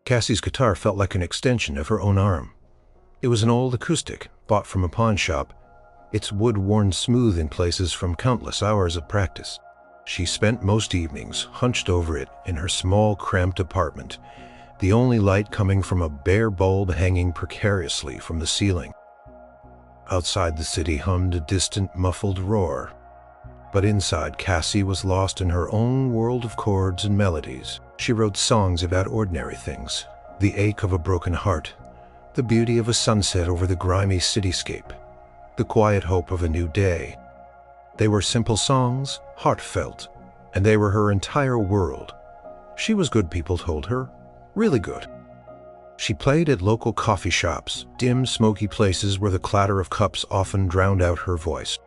Cassie's guitar felt like an extension of her own arm. It was an old acoustic, bought from a pawn shop, its wood worn smooth in places from countless hours of practice. She spent most evenings hunched over it in her small, cramped apartment, the only light coming from a bare bulb hanging precariously from the ceiling. Outside the city hummed a distant, muffled roar, but inside Cassie was lost in her own world of chords and melodies. She wrote songs about ordinary things, the ache of a broken heart, the beauty of a sunset over the grimy cityscape, the quiet hope of a new day. They were simple songs, heartfelt, and they were her entire world. She was good, people told her, really good. She played at local coffee shops, dim, smoky places where the clatter of cups often drowned out her voice.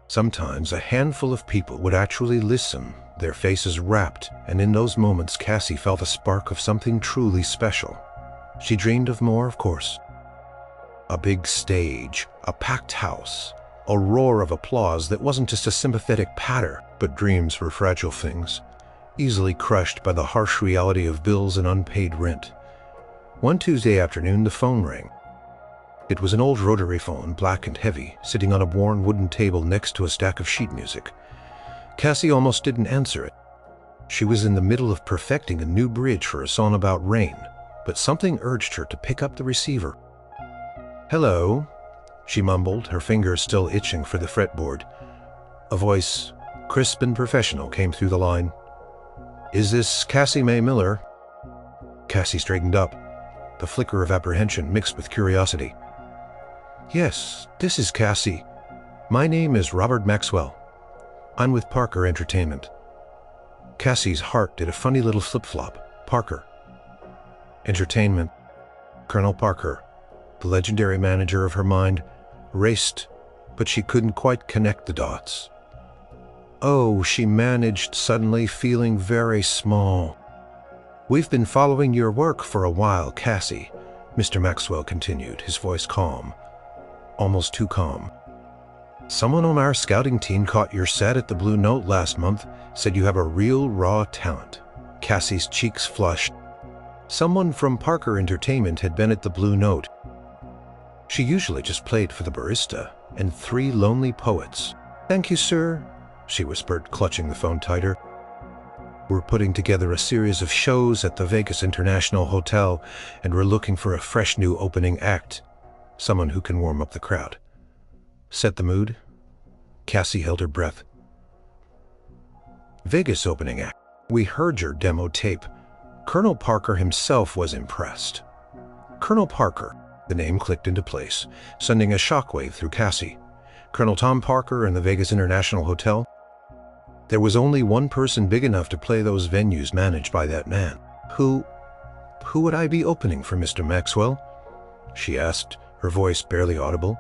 Sometimes a handful of people would actually listen, their faces rapt, and in those moments Cassie felt a spark of something truly special. She dreamed of more, of course. A big stage, a packed house, a roar of applause that wasn't just a sympathetic patter, but dreams were fragile things, easily crushed by the harsh reality of bills and unpaid rent. One Tuesday afternoon, the phone rang. It was an old rotary phone, black and heavy, sitting on a worn wooden table next to a stack of sheet music. Cassie almost didn't answer it. She was in the middle of perfecting a new bridge for a song about rain, but something urged her to pick up the receiver. "Hello," she mumbled, her fingers still itching for the fretboard. A voice, crisp and professional, came through the line. "Is this Cassie May Miller?" Cassie straightened up, the flicker of apprehension mixed with curiosity. "Yes, this is Cassie. My name is Robert Maxwell. I'm with Parker Entertainment." Cassie's heart did a funny little flip-flop. Parker Entertainment. Colonel Parker, the legendary manager of her mind, raced, but she couldn't quite connect the dots. "Oh," she managed, suddenly feeling very small. "We've been following your work for a while, Cassie," Mr. Maxwell continued, his voice calm, almost too calm. "Someone on our scouting team caught your set at the Blue Note last month, said you have a real raw talent." Cassie's cheeks flushed. Someone from Parker Entertainment had been at the Blue Note. She usually just played for the barista and 3 lonely poets. "Thank you, sir," she whispered, clutching the phone tighter. "We're putting together a series of shows at the Vegas International Hotel, and we're looking for a fresh new opening act, someone who can warm up the crowd. Set the mood." Cassie held her breath. "Vegas opening act. We heard your demo tape. Colonel Parker himself was impressed." Colonel Parker. The name clicked into place, sending a shockwave through Cassie. Colonel Tom Parker in the Vegas International Hotel? There was only one person big enough to play those venues managed by that man. Who would I be opening for, Mr. Maxwell?" she asked, her voice barely audible.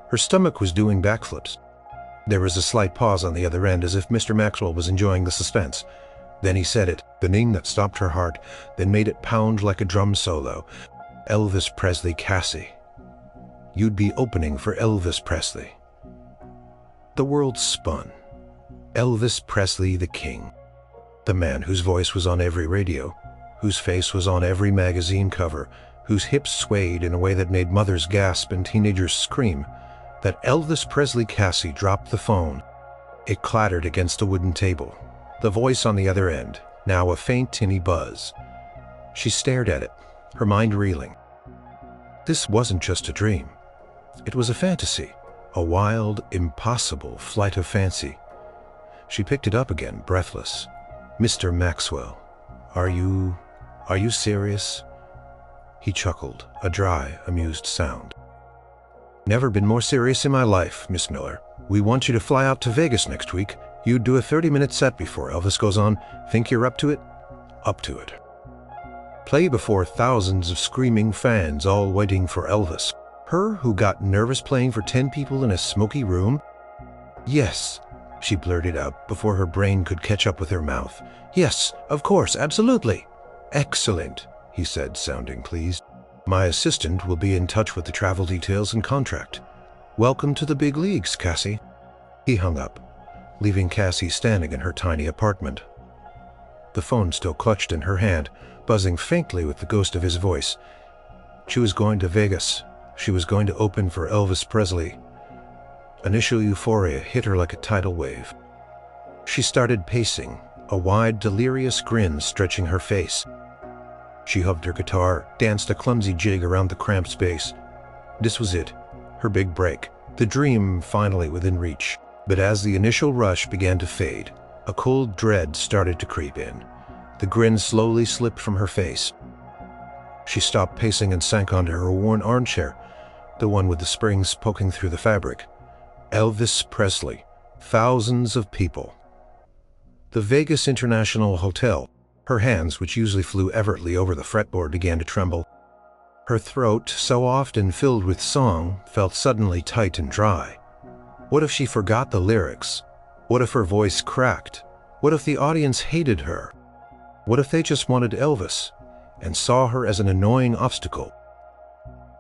Her stomach was doing backflips. There was a slight pause on the other end, as if Mr. Maxwell was enjoying the suspense. Then he said it, the name that stopped her heart, then made it pound like a drum solo. "Elvis Presley, Cassie. You'd be opening for Elvis Presley." The world spun. Elvis Presley, the king. The man whose voice was on every radio, whose face was on every magazine cover, whose hips swayed in a way that made mothers gasp and teenagers scream. That Elvis Presley. Cassie dropped the phone. It clattered against a wooden table. The voice on the other end, now a faint tinny buzz. She stared at it, her mind reeling. This wasn't just a dream. It was a fantasy, a wild, impossible flight of fancy. She picked it up again, breathless. "Mr. Maxwell, are you serious?" He chuckled, a dry, amused sound. "Never been more serious in my life, Miss Miller. We want you to fly out to Vegas next week. You'd do a 30-minute set before Elvis goes on. Think you're up to it?" "Up to it." Play before thousands of screaming fans all waiting for Elvis. Her who got nervous playing for 10 people in a smoky room? "Yes," she blurted out before her brain could catch up with her mouth. "Yes, of course, absolutely." "Excellent," he said, sounding pleased. "My assistant will be in touch with the travel details and contract. Welcome to the big leagues, Cassie." He hung up, leaving Cassie standing in her tiny apartment. the phone still clutched in her hand, buzzing faintly with the ghost of his voice. She was going to Vegas. She was going to open for Elvis Presley. Initial euphoria hit her like a tidal wave. She started pacing, a wide, delirious grin stretching her face. She hugged her guitar, danced a clumsy jig around the cramped space. This was it, her big break, the dream finally within reach. But as the initial rush began to fade, a cold dread started to creep in. The grin slowly slipped from her face. She stopped pacing and sank onto her worn armchair, the one with the springs poking through the fabric. Elvis Presley. Thousands of people. The Vegas International Hotel. Her hands, which usually flew effortlessly over the fretboard, began to tremble. Her throat, so often filled with song, felt suddenly tight and dry. What if she forgot the lyrics? What if her voice cracked? What if the audience hated her? What if they just wanted Elvis and saw her as an annoying obstacle?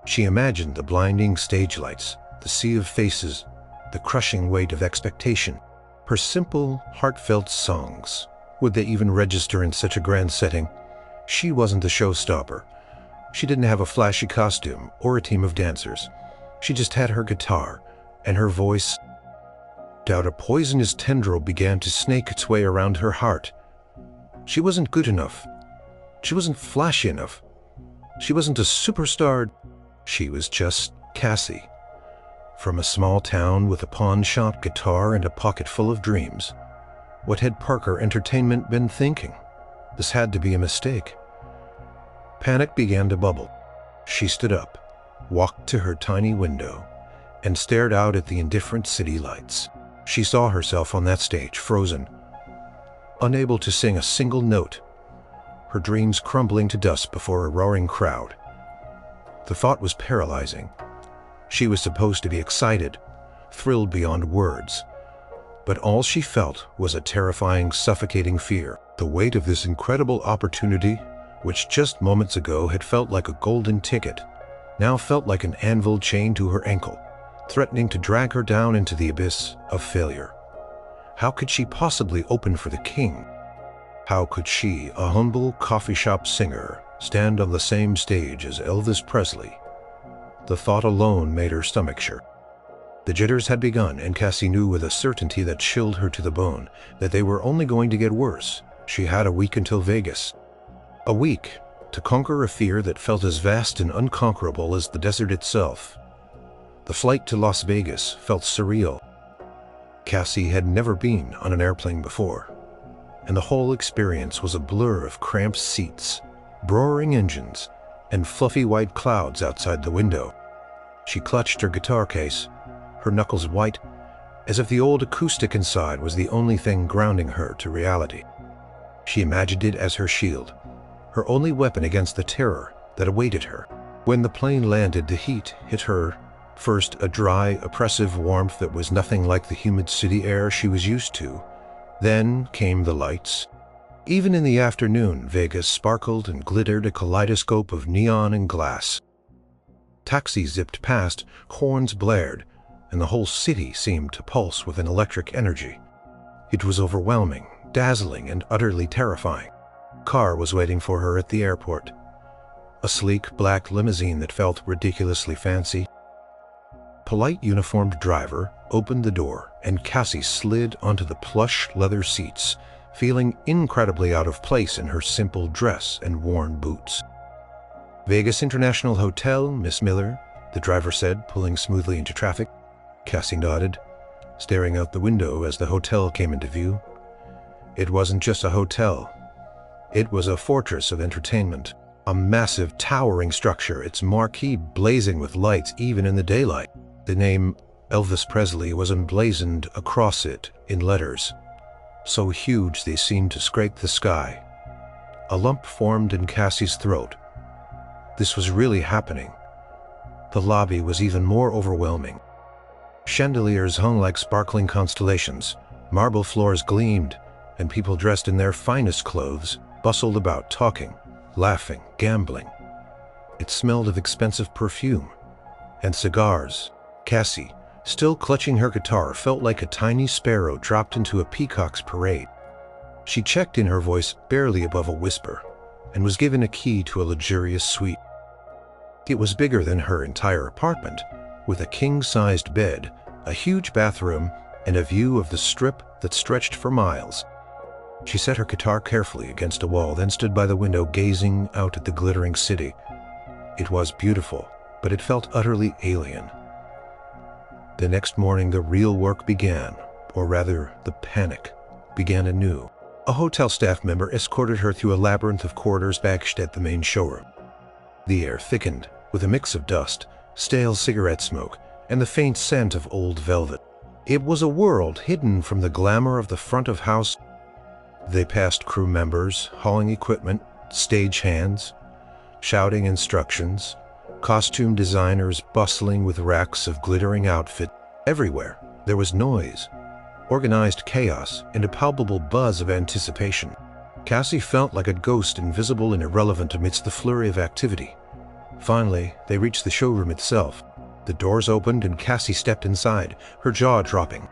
She imagined the blinding stage lights, the sea of faces, the crushing weight of expectation. Her simple, heartfelt songs. Would they even register in such a grand setting? She wasn't the showstopper. She didn't have a flashy costume or a team of dancers. She just had her guitar and her voice. Doubt a poisonous tendril began to snake its way around her heart. She wasn't good enough. She wasn't flashy enough. She wasn't a superstar. She was just Cassie. From a small town with a pawn shop, guitar, and a pocket full of dreams. What had Parker Entertainment been thinking? This had to be a mistake. Panic began to bubble. She stood up, walked to her tiny window, and stared out at the indifferent city lights. She saw herself on that stage, frozen, unable to sing a single note, her dreams crumbling to dust before a roaring crowd. The thought was paralyzing. She was supposed to be excited, thrilled beyond words, but all she felt was a terrifying, suffocating fear. The weight of this incredible opportunity, which just moments ago had felt like a golden ticket, now felt like an anvil chained to her ankle, threatening to drag her down into the abyss of failure. How could she possibly open for the king? How could she, a humble coffee shop singer, stand on the same stage as Elvis Presley? The thought alone made her stomach shake. The jitters had begun, and Cassie knew with a certainty that chilled her to the bone that they were only going to get worse. She had a week until Vegas. A week to conquer a fear that felt as vast and unconquerable as the desert itself. The flight to Las Vegas felt surreal. Cassie had never been on an airplane before, and the whole experience was a blur of cramped seats, roaring engines, and fluffy white clouds outside the window. She clutched her guitar case, her knuckles white, as if the old acoustic inside was the only thing grounding her to reality. She imagined it as her shield, her only weapon against the terror that awaited her. When the plane landed, the heat hit her. First, a dry, oppressive warmth that was nothing like the humid city air she was used to. Then came the lights. Even in the afternoon, Vegas sparkled and glittered, a kaleidoscope of neon and glass. Taxis zipped past, horns blared, and the whole city seemed to pulse with an electric energy. It was overwhelming, dazzling, and utterly terrifying. A car was waiting for her at the airport. A sleek black limousine that felt ridiculously fancy. Polite uniformed driver opened the door, and Cassie slid onto the plush leather seats, feeling incredibly out of place in her simple dress and worn boots. "Vegas International Hotel, Miss Miller," the driver said, pulling smoothly into traffic. Cassie nodded, staring out the window as the hotel came into view. It wasn't just a hotel. It was a fortress of entertainment, a massive, towering structure, its marquee blazing with lights even in the daylight. The name Elvis Presley was emblazoned across it in letters, so huge they seemed to scrape the sky. A lump formed in Cassie's throat. This was really happening. The lobby was even more overwhelming. Chandeliers hung like sparkling constellations, marble floors gleamed, and people dressed in their finest clothes bustled about, talking, laughing, gambling. It smelled of expensive perfume and cigars. Cassie, still clutching her guitar, felt like a tiny sparrow dropped into a peacock's parade. She checked in, her voice barely above a whisper, and was given a key to a luxurious suite. It was bigger than her entire apartment, with a king-sized bed, a huge bathroom, and a view of the Strip that stretched for miles. She set her guitar carefully against a wall, then stood by the window gazing out at the glittering city. It was beautiful, but it felt utterly alien. The next morning, the real work began, or rather, the panic began anew. A hotel staff member escorted her through a labyrinth of corridors backstage at the main showroom. The air thickened with a mix of dust, stale cigarette smoke, and the faint scent of old velvet. It was a world hidden from the glamour of the front of house. They passed crew members hauling equipment, stagehands shouting instructions, costume designers bustling with racks of glittering outfits. Everywhere there was noise, organized chaos, and a palpable buzz of anticipation. Cassie felt like a ghost, invisible and irrelevant amidst the flurry of activity. Finally, they reached the showroom itself. The doors opened and Cassie stepped inside, her jaw dropping.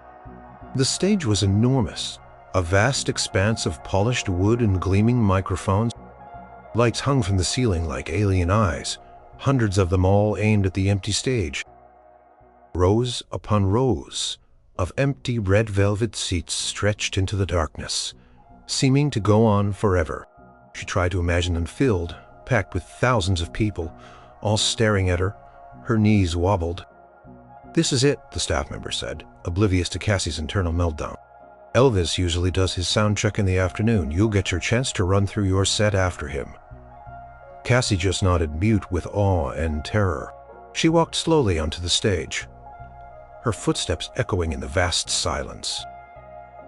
The stage was enormous, a vast expanse of polished wood and gleaming microphones. Lights hung from the ceiling like alien eyes, hundreds of them all aimed at the empty stage. Rows upon rows of empty red velvet seats stretched into the darkness, seeming to go on forever. She tried to imagine them filled, packed with thousands of people, all staring at her. Her knees wobbled. "This is it," the staff member said, oblivious to Cassie's internal meltdown. "Elvis usually does his sound check in the afternoon. You'll get your chance to run through your set after him." Cassie just nodded, mute with awe and terror. She walked slowly onto the stage, her footsteps echoing in the vast silence.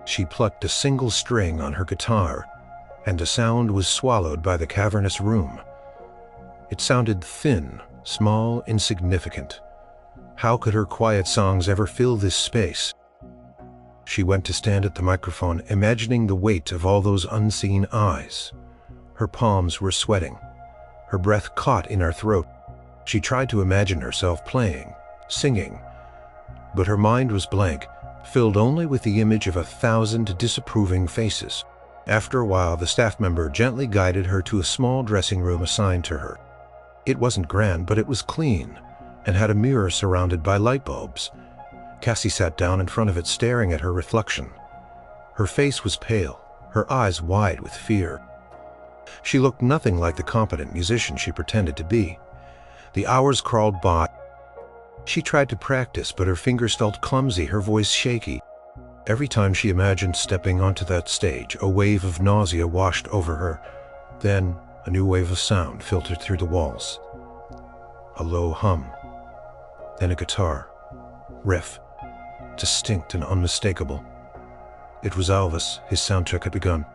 She plucked a single string on her guitar, and the sound was swallowed by the cavernous room. It sounded thin, small, insignificant. How could her quiet songs ever fill this space? She went to stand at the microphone, imagining the weight of all those unseen eyes. Her palms were sweating, her breath caught in her throat. She tried to imagine herself playing, singing, but her mind was blank, filled only with the image of 1,000 disapproving faces. After a while, the staff member gently guided her to a small dressing room assigned to her. It wasn't grand, but it was clean, and had a mirror surrounded by light bulbs. Cassie sat down in front of it, staring at her reflection. Her face was pale, her eyes wide with fear. She looked nothing like the competent musician she pretended to be. The hours crawled by. She tried to practice, but her fingers felt clumsy, her voice shaky. Every time she imagined stepping onto that stage, a wave of nausea washed over her. Then a new wave of sound filtered through the walls. A low hum, then a guitar riff, distinct and unmistakable. It was Elvis. His soundcheck had begun.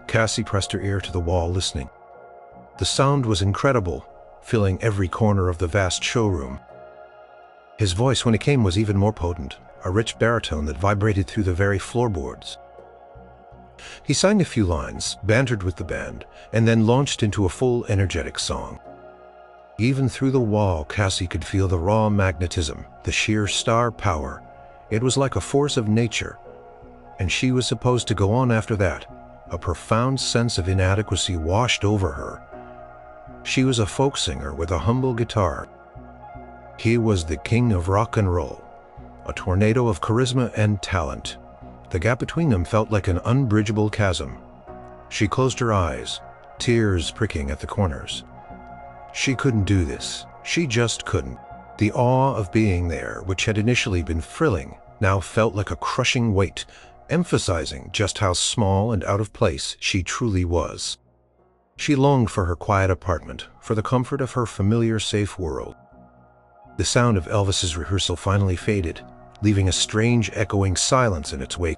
Cassie pressed her ear to the wall, listening. The sound was incredible, filling every corner of the vast showroom. His voice, when it came, was even more potent, a rich baritone that vibrated through the very floorboards. He sang a few lines, bantered with the band, and then launched into a full, energetic song. Even through the wall, Cassie could feel the raw magnetism, the sheer star power. It was like a force of nature, and she was supposed to go on after that. A profound sense of inadequacy washed over her. She was a folk singer with a humble guitar. He was the king of rock and roll, a tornado of charisma and talent. The gap between them felt like an unbridgeable chasm. She closed her eyes, tears pricking at the corners. She couldn't do this. She just couldn't. The awe of being there, which had initially been thrilling, now felt like a crushing weight, emphasizing just how small and out of place she truly was. She longed for her quiet apartment, for the comfort of her familiar, safe world. The sound of Elvis's rehearsal finally faded, leaving a strange, echoing silence in its wake.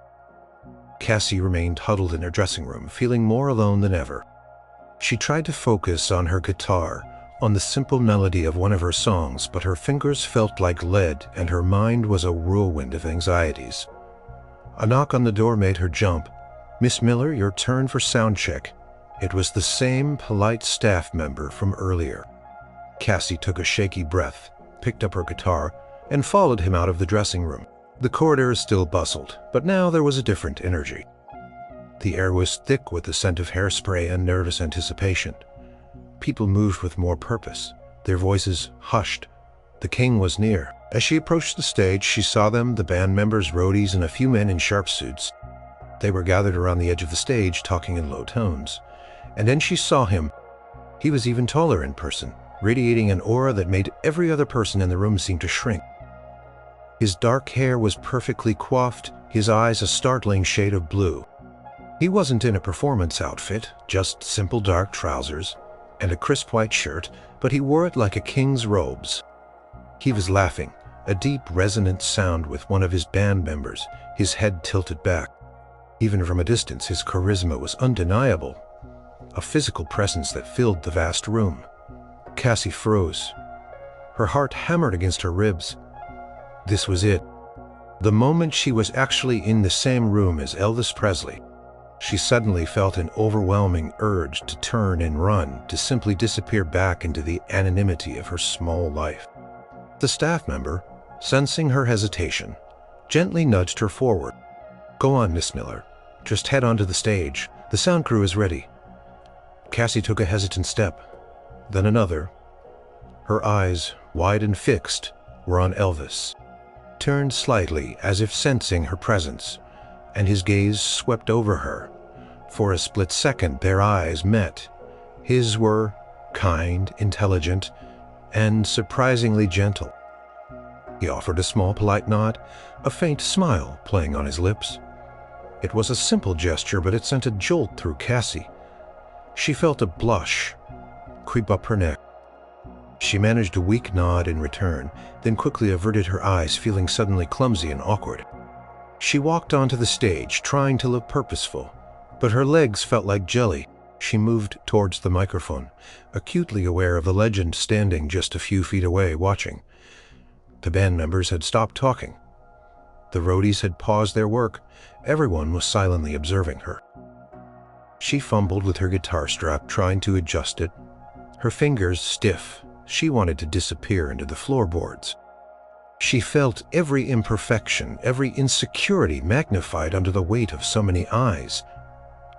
Cassie remained huddled in her dressing room, feeling more alone than ever. She tried to focus on her guitar, on the simple melody of one of her songs, but her fingers felt like lead and her mind was a whirlwind of anxieties. A knock on the door made her jump. "Miss Miller, your turn for sound check." It was the same polite staff member from earlier. Cassie took a shaky breath, picked up her guitar, and followed him out of the dressing room. The corridor still bustled, but now there was a different energy. The air was thick with the scent of hairspray and nervous anticipation. People moved with more purpose, their voices hushed. The king was near. As she approached the stage, she saw them, the band members, roadies, and a few men in sharp suits. They were gathered around the edge of the stage, talking in low tones. And then she saw him. He was even taller in person, radiating an aura that made every other person in the room seem to shrink. His dark hair was perfectly coiffed, his eyes a startling shade of blue. He wasn't in a performance outfit, just simple dark trousers and a crisp white shirt, but he wore it like a king's robes. He was laughing, a deep, resonant sound with one of his band members, his head tilted back. Even from a distance, his charisma was undeniable, a physical presence that filled the vast room. Cassie froze. Her heart hammered against her ribs. This was it. The moment she was actually in the same room as Elvis Presley, she suddenly felt an overwhelming urge to turn and run, to simply disappear back into the anonymity of her small life. The staff member, sensing her hesitation, gently nudged her forward. "Go on, Miss Miller. Just head onto the stage. The sound crew is ready." Cassie took a hesitant step, then another. Her eyes, wide and fixed, were on Elvis, turned slightly as if sensing her presence, and his gaze swept over her. For a split second, their eyes met. His were kind, intelligent, and surprisingly gentle. He offered a small, polite nod, a faint smile playing on his lips. It was a simple gesture, but it sent a jolt through Cassie. She felt a blush creep up her neck. She managed a weak nod in return, then quickly averted her eyes, feeling suddenly clumsy and awkward. She walked onto the stage, trying to look purposeful, but her legs felt like jelly. She moved towards the microphone, acutely aware of the legend standing just a few feet away, watching. The band members had stopped talking. The roadies had paused their work. Everyone was silently observing her. She fumbled with her guitar strap, trying to adjust it. Her fingers stiff. She wanted to disappear into the floorboards. She felt every imperfection, every insecurity magnified under the weight of so many eyes,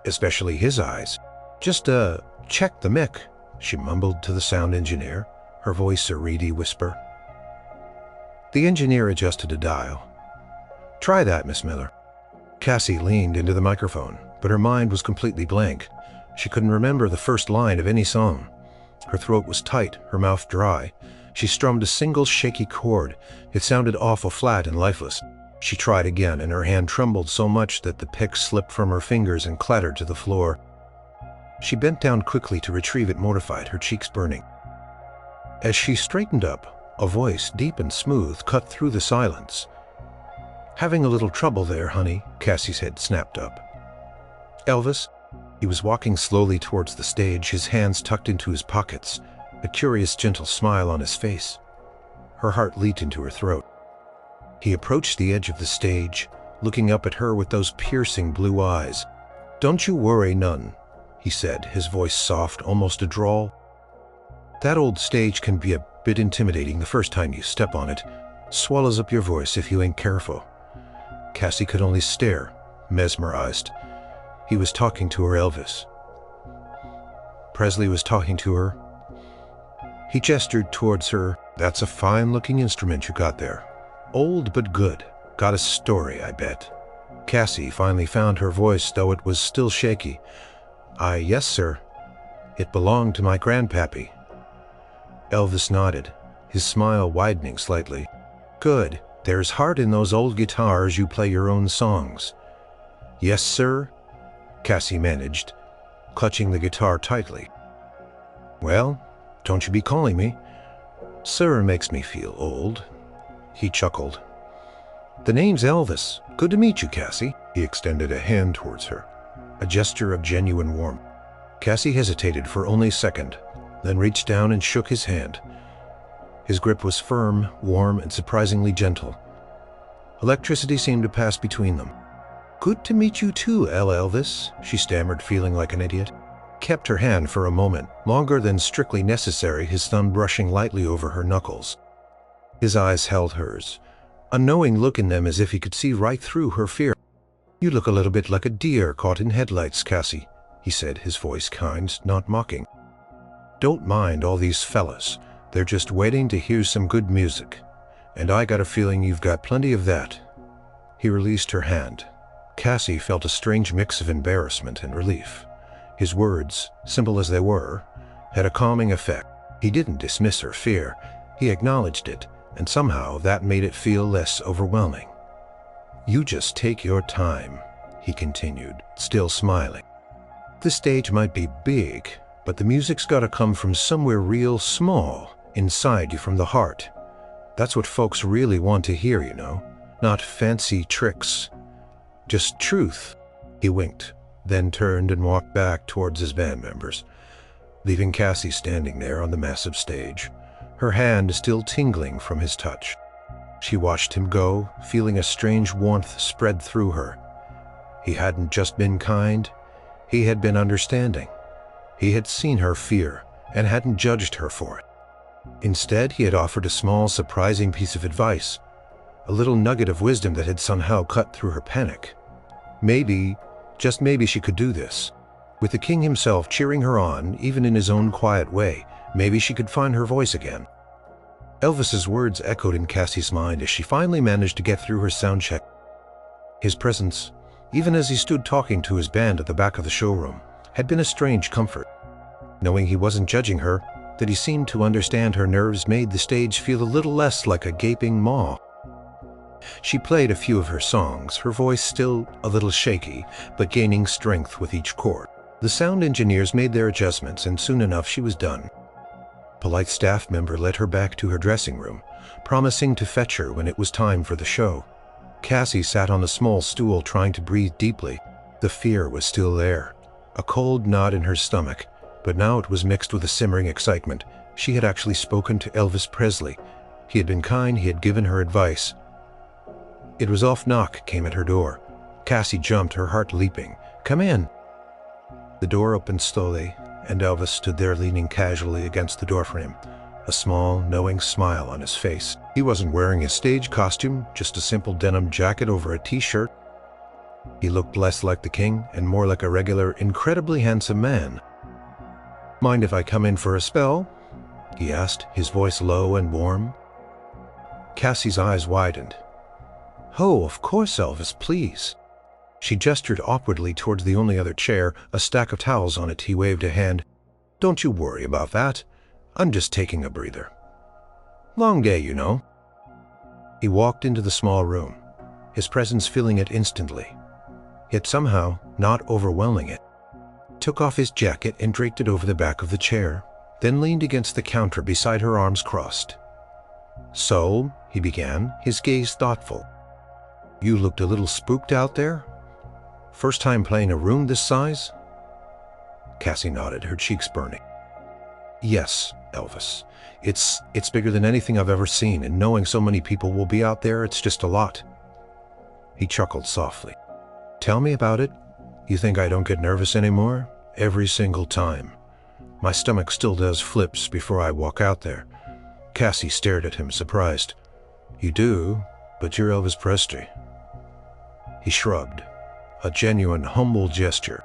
especially his eyes. "Just, check the mic," she mumbled to the sound engineer, her voice a reedy whisper. The engineer adjusted a dial. "Try that, Miss Miller." Cassie leaned into the microphone, but her mind was completely blank. She couldn't remember the first line of any song. Her throat was tight, her mouth dry. She strummed a single shaky chord. It sounded awful flat and lifeless. She tried again, and her hand trembled so much that the pick slipped from her fingers and clattered to the floor. She bent down quickly to retrieve it, mortified, her cheeks burning. As she straightened up, a voice, deep and smooth, cut through the silence. "Having a little trouble there, honey," Cassie's head snapped up. "Elvis?" He was walking slowly towards the stage, his hands tucked into his pockets, a curious, gentle smile on his face. Her heart leaped into her throat. He approached the edge of the stage, looking up at her with those piercing blue eyes. "Don't you worry none," he said, his voice soft, almost a drawl. "That old stage can be a bit intimidating the first time you step on it. Swallows up your voice if you ain't careful." Cassie could only stare, mesmerized. He was talking to her, Elvis. Presley was talking to her. He gestured towards her. "That's a fine-looking instrument you got there. Old but good. Got a story, I bet." Cassie finally found her voice, though it was still shaky. Yes, sir. It belonged to my grandpappy." Elvis nodded, his smile widening slightly. "Good. There's heart in those old guitars. You play your own songs." "Yes, sir," Cassie managed, clutching the guitar tightly. "Well, don't you be calling me. Sir makes me feel old." He chuckled. "The name's Elvis. Good to meet you, Cassie." He extended a hand towards her, a gesture of genuine warmth. Cassie hesitated for only a second, then reached down and shook his hand. His grip was firm, warm, and surprisingly gentle. Electricity seemed to pass between them. "Good to meet you too, Elvis," she stammered, feeling like an idiot. Kept her hand for a moment, longer than strictly necessary, his thumb brushing lightly over her knuckles. His eyes held hers, a knowing look in them as if he could see right through her fear. "You look a little bit like a deer caught in headlights, Cassie," he said, his voice kind, not mocking. "Don't mind all these fellas. They're just waiting to hear some good music. And I got a feeling you've got plenty of that." He released her hand. Cassie felt a strange mix of embarrassment and relief. His words, simple as they were, had a calming effect. He didn't dismiss her fear. He acknowledged it, and somehow that made it feel less overwhelming. "You just take your time," he continued, still smiling. "The stage might be big, but the music's gotta come from somewhere real small, inside you from the heart. That's what folks really want to hear, you know, not fancy tricks. Just truth." He winked, then turned and walked back towards his band members, leaving Cassie standing there on the massive stage, her hand still tingling from his touch. She watched him go, feeling a strange warmth spread through her. He hadn't just been kind, he had been understanding. He had seen her fear and hadn't judged her for it. Instead, he had offered a small, surprising piece of advice, a little nugget of wisdom that had somehow cut through her panic. Maybe, just maybe, she could do this. With the king himself cheering her on, even in his own quiet way, maybe she could find her voice again. Elvis's words echoed in Cassie's mind as she finally managed to get through her sound check. His presence, even as he stood talking to his band at the back of the showroom, had been a strange comfort. Knowing he wasn't judging her, that he seemed to understand her nerves, made the stage feel a little less like a gaping maw. She played a few of her songs, her voice still a little shaky, but gaining strength with each chord. The sound engineers made their adjustments, and soon enough she was done. A polite staff member led her back to her dressing room, promising to fetch her when it was time for the show. Cassie sat on a small stool trying to breathe deeply. The fear was still there, a cold knot in her stomach, but now it was mixed with a simmering excitement. She had actually spoken to Elvis Presley. He had been kind, he had given her advice. It was off-knock came at her door. Cassie jumped, her heart leaping. "Come in." The door opened slowly, and Elvis stood there leaning casually against the doorframe, a small, knowing smile on his face. He wasn't wearing his stage costume, just a simple denim jacket over a t-shirt. He looked less like the king and more like a regular, incredibly handsome man. "Mind if I come in for a spell?" he asked, his voice low and warm. Cassie's eyes widened. "Oh, of course, Elvis, please." She gestured awkwardly towards the only other chair, a stack of towels on it. He waved a hand. "Don't you worry about that. I'm just taking a breather. Long day, you know." He walked into the small room, his presence filling it instantly, yet somehow not overwhelming it. Took off his jacket and draped it over the back of the chair, then leaned against the counter beside her, arms crossed. "So," he began, his gaze thoughtful, "you looked a little spooked out there? First time playing a room this size?" Cassie nodded, her cheeks burning. "Yes, Elvis. It's bigger than anything I've ever seen, and knowing so many people will be out there, it's just a lot." He chuckled softly. "Tell me about it. You think I don't get nervous anymore? Every single time. My stomach still does flips before I walk out there." Cassie stared at him, surprised. "You do, but you're Elvis Presley." He shrugged, a genuine, humble gesture.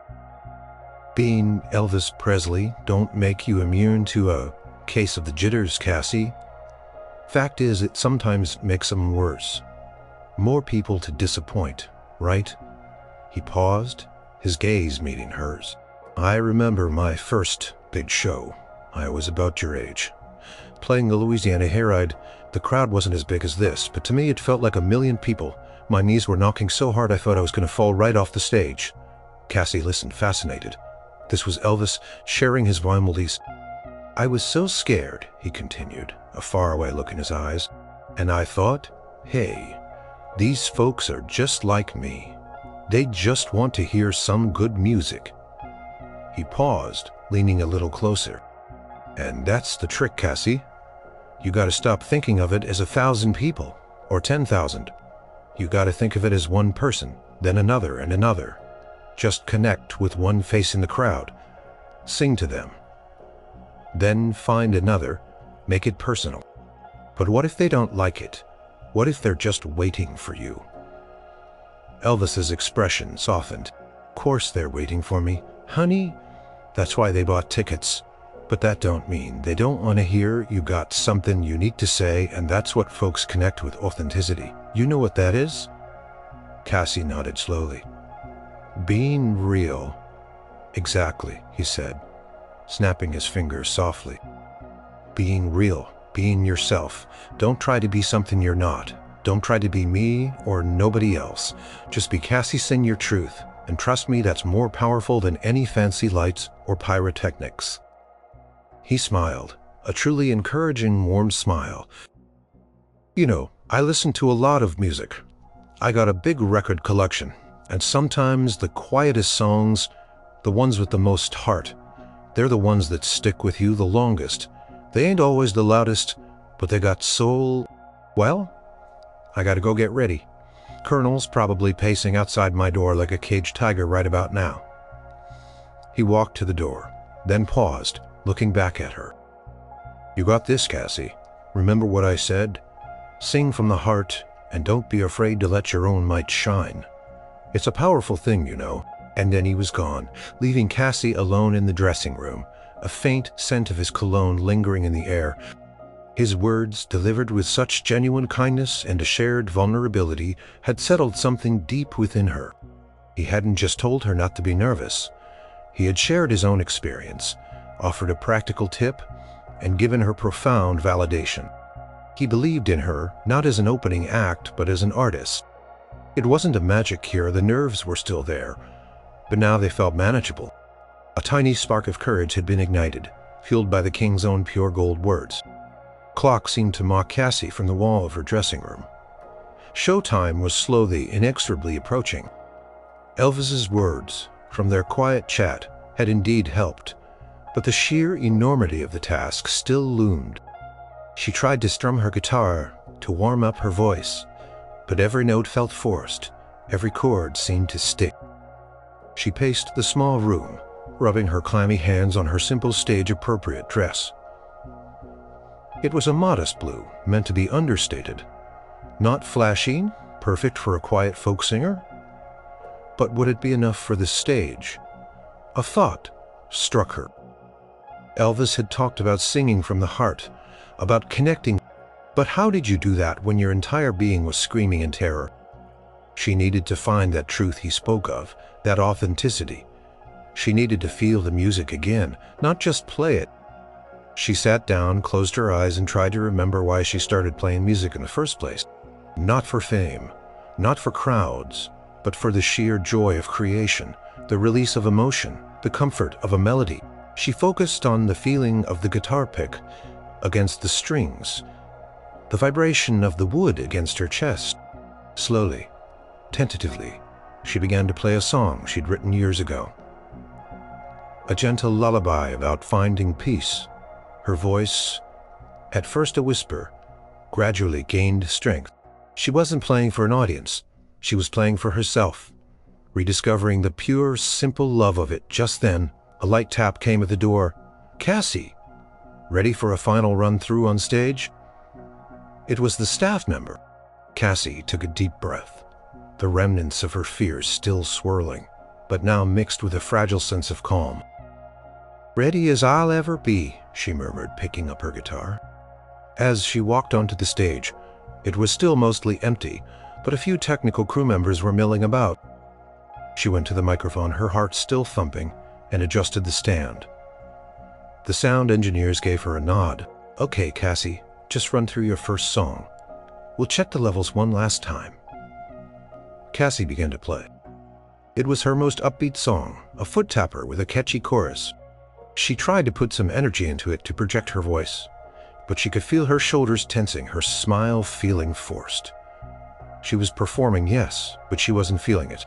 "Being Elvis Presley don't make you immune to a case of the jitters, Cassie. Fact is, it sometimes makes them worse. More people to disappoint, right?" He paused, his gaze meeting hers. "I remember my first big show. I was about your age. Playing the Louisiana Hayride, the crowd wasn't as big as this, but to me it felt like 1,000,000 people. My knees were knocking so hard I thought I was going to fall right off the stage." Cassie listened, fascinated. This was Elvis sharing his vulnerabilities. "I was so scared," he continued, a faraway look in his eyes, "and I thought, hey, these folks are just like me. They just want to hear some good music." He paused, leaning a little closer. "And that's the trick, Cassie. You gotta stop thinking of it as 1,000 people, or 10,000. You gotta think of it as one person, then another and another. Just connect with one face in the crowd. Sing to them. Then find another, make it personal. But what if they don't like it? What if they're just waiting for you?" Elvis's expression softened. Of course they're waiting for me, honey. That's why they bought tickets. But that don't mean they don't want to hear you got something unique to say, and that's what folks connect with authenticity. You know what that is? Cassie nodded slowly. Being real. Exactly, he said, snapping his fingers softly. Being real, being yourself. Don't try to be something you're not. Don't try to be me or nobody else. Just be Cassie, sing your truth. And trust me, that's more powerful than any fancy lights or pyrotechnics. He smiled, a truly encouraging, warm smile. You know, I listen to a lot of music. I got a big record collection, and sometimes the quietest songs, the ones with the most heart, they're the ones that stick with you the longest. They ain't always the loudest, but they got soul. Well, I gotta go get ready. Colonel's probably pacing outside my door like a caged tiger right about now. He walked to the door, then paused, looking back at her. You got this, Cassie. Remember what I said? Sing from the heart, and don't be afraid to let your own light shine. It's a powerful thing, you know. And then he was gone, leaving Cassie alone in the dressing room, a faint scent of his cologne lingering in the air. His words, delivered with such genuine kindness and a shared vulnerability, had settled something deep within her. He hadn't just told her not to be nervous. He had shared his own experience, offered a practical tip, and given her profound validation. He believed in her, not as an opening act, but as an artist. It wasn't a magic cure, the nerves were still there, but now they felt manageable. A tiny spark of courage had been ignited, fueled by the king's own pure gold words. Clock seemed to mock Cassie from the wall of her dressing room. Showtime was slowly, inexorably approaching. Elvis's words, from their quiet chat, had indeed helped, but the sheer enormity of the task still loomed. She tried to strum her guitar, to warm up her voice, but every note felt forced, every chord seemed to stick. She paced the small room, rubbing her clammy hands on her simple stage-appropriate dress. It was a modest blue, meant to be understated. Not flashy, perfect for a quiet folk singer. But would it be enough for the stage? A thought struck her. Elvis had talked about singing from the heart, about connecting. But how did you do that when your entire being was screaming in terror? She needed to find that truth he spoke of, that authenticity. She needed to feel the music again, not just play it. She sat down, closed her eyes, and tried to remember why she started playing music in the first place. Not for fame, not for crowds, but for the sheer joy of creation, the release of emotion, the comfort of a melody. She focused on the feeling of the guitar pick against the strings, the vibration of the wood against her chest. Slowly, tentatively, she began to play a song she'd written years ago. A gentle lullaby about finding peace. Her voice, at first a whisper, gradually gained strength. She wasn't playing for an audience. She was playing for herself, rediscovering the pure, simple love of it. Just then, a light tap came at the door. Cassie, ready for a final run-through on stage? It was the staff member. Cassie took a deep breath, the remnants of her fears still swirling, but now mixed with a fragile sense of calm. Ready as I'll ever be, she murmured, picking up her guitar. As she walked onto the stage, it was still mostly empty, but a few technical crew members were milling about. She went to the microphone, her heart still thumping, and adjusted the stand. The sound engineers gave her a nod. Okay, Cassie, just run through your first song. We'll check the levels one last time. Cassie began to play. It was her most upbeat song, a foot tapper with a catchy chorus. She tried to put some energy into it to project her voice, but she could feel her shoulders tensing, her smile feeling forced. She was performing, yes, but she wasn't feeling it.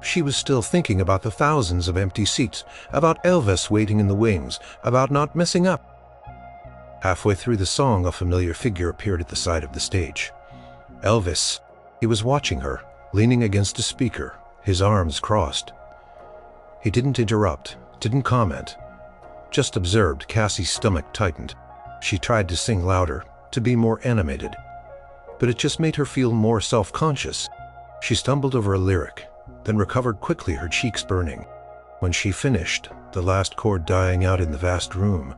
She was still thinking about the thousands of empty seats, about Elvis waiting in the wings, about not messing up. Halfway through the song, a familiar figure appeared at the side of the stage. Elvis. He was watching her, leaning against a speaker, his arms crossed. He didn't interrupt, didn't comment, just observed. Cassie's stomach tightened. She tried to sing louder, to be more animated, but it just made her feel more self-conscious. She stumbled over a lyric, then recovered quickly, her cheeks burning. When she finished, the last chord dying out in the vast room,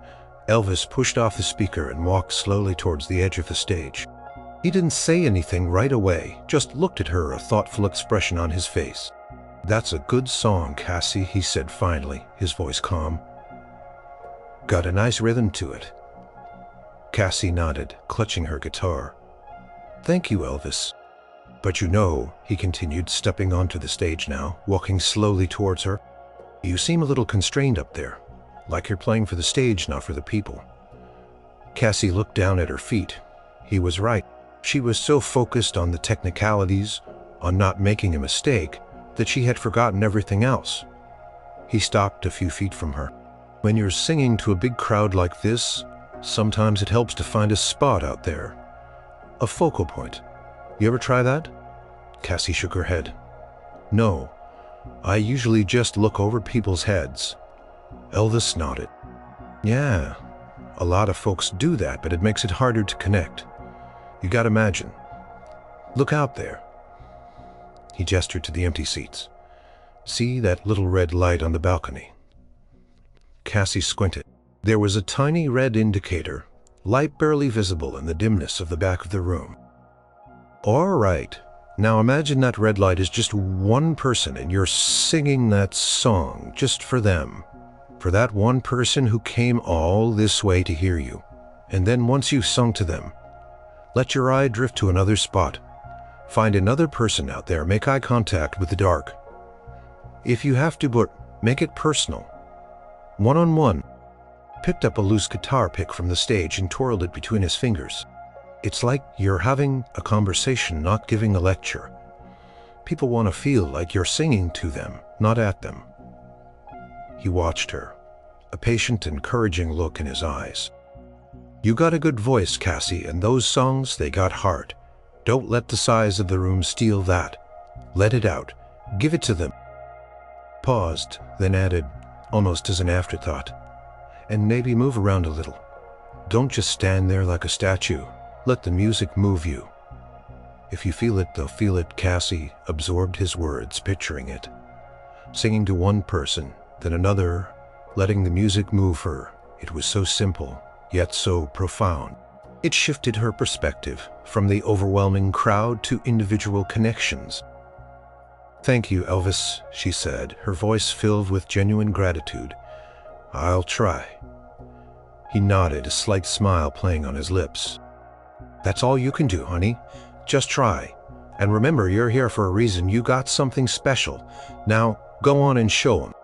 Elvis pushed off the speaker and walked slowly towards the edge of the stage. He didn't say anything right away, just looked at her, a thoughtful expression on his face. "That's a good song, Cassie," he said finally, his voice calm. "Got a nice rhythm to it." Cassie nodded, clutching her guitar. "Thank you, Elvis. But you know," he continued, stepping onto the stage now, walking slowly towards her, "you seem a little constrained up there, like you're playing for the stage, not for the people." Cassie looked down at her feet. He was right. She was so focused on the technicalities, on not making a mistake, that she had forgotten everything else. He stopped a few feet from her. "When you're singing to a big crowd like this, sometimes it helps to find a spot out there. A focal point. You ever try that?" Cassie shook her head. "No. I usually just look over people's heads." Elvis nodded. "Yeah, a lot of folks do that, but it makes it harder to connect. You gotta imagine. Look out there." He gestured to the empty seats. "See that little red light on the balcony?" Cassie squinted. There was a tiny red indicator, light barely visible in the dimness of the back of the room. "All right. Now imagine that red light is just one person and you're singing that song just for them. For that one person who came all this way to hear you. And then once you've sung to them, let your eye drift to another spot. Find another person out there, make eye contact with the dark. If you have to, but make it personal. One-on-one." Picked up a loose guitar pick from the stage and twirled it between his fingers. "It's like you're having a conversation, not giving a lecture. People want to feel like you're singing to them, not at them." He watched her, a patient, encouraging look in his eyes. "You got a good voice, Cassie, and those songs, they got heart. Don't let the size of the room steal that. Let it out. Give it to them." Paused, then added, almost as an afterthought, "And maybe move around a little. Don't just stand there like a statue. Let the music move you. If you feel it, they'll feel it." Cassie absorbed his words, picturing it. Singing to one person, then another, letting the music move her. It was so simple, yet so profound. It shifted her perspective from the overwhelming crowd to individual connections. "Thank you, Elvis," she said, her voice filled with genuine gratitude. "I'll try." He nodded, a slight smile playing on his lips. "That's all you can do, honey. Just try. And remember, you're here for a reason. You got something special. Now, go on and show 'em."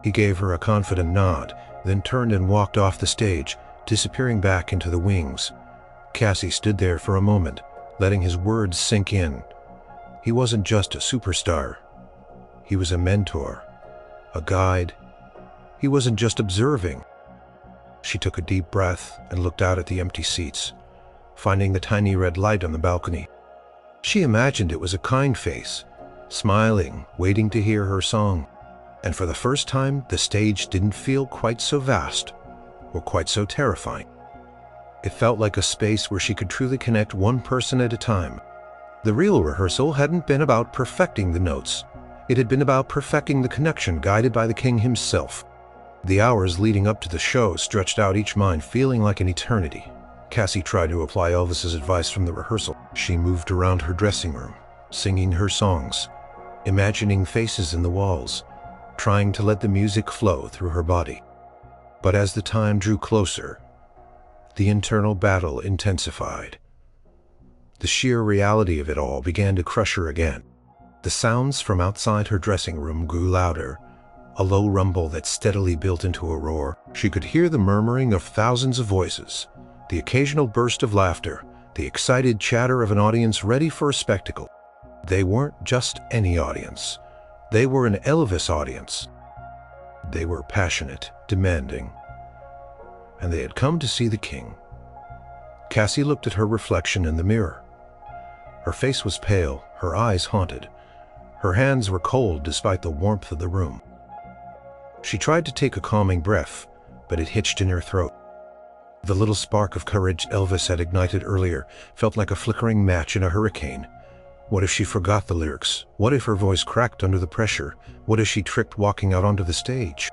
He gave her a confident nod, then turned and walked off the stage, disappearing back into the wings. Cassie stood there for a moment, letting his words sink in. He wasn't just a superstar. He was a mentor, a guide. He wasn't just observing. She took a deep breath and looked out at the empty seats, finding the tiny red light on the balcony. She imagined it was a kind face, smiling, waiting to hear her song. And for the first time, the stage didn't feel quite so vast or quite so terrifying. It felt like a space where she could truly connect one person at a time. The real rehearsal hadn't been about perfecting the notes. It had been about perfecting the connection, guided by the king himself. The hours leading up to the show stretched out, each mind feeling like an eternity. Cassie tried to apply Elvis's advice from the rehearsal. She moved around her dressing room, singing her songs, imagining faces in the walls, trying to let the music flow through her body. But as the time drew closer, the internal battle intensified. The sheer reality of it all began to crush her again. The sounds from outside her dressing room grew louder, a low rumble that steadily built into a roar. She could hear the murmuring of thousands of voices, the occasional burst of laughter, the excited chatter of an audience ready for a spectacle. They weren't just any audience. They were an Elvis audience. They were passionate, demanding, and they had come to see the king. Cassie looked at her reflection in the mirror. Her face was pale, her eyes haunted. Her hands were cold despite the warmth of the room. She tried to take a calming breath, but it hitched in her throat. The little spark of courage Elvis had ignited earlier felt like a flickering match in a hurricane. What if she forgot the lyrics? What if her voice cracked under the pressure? What if she tripped walking out onto the stage?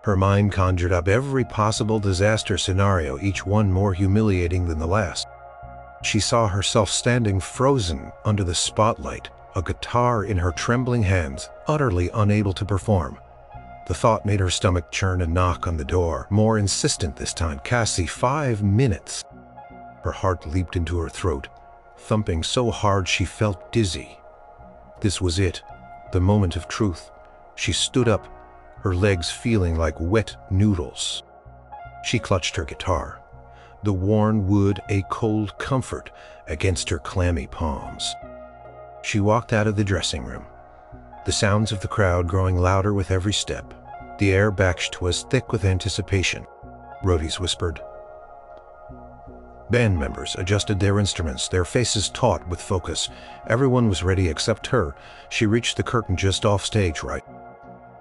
Her mind conjured up every possible disaster scenario, each one more humiliating than the last. She saw herself standing frozen under the spotlight, a guitar in her trembling hands, utterly unable to perform. The thought made her stomach churn and knock on the door, more insistent this time. Cassie, 5 minutes. Her heart leaped into her throat, thumping so hard she felt dizzy. This was it, the moment of truth. She stood up, her legs feeling like wet noodles. She clutched her guitar, the worn wood a cold comfort against her clammy palms. She walked out of the dressing room, the sounds of the crowd growing louder with every step. The air backstage was thick with anticipation. Roadies whispered. Band members adjusted their instruments, their faces taut with focus. Everyone was ready except her. She reached the curtain just off stage right.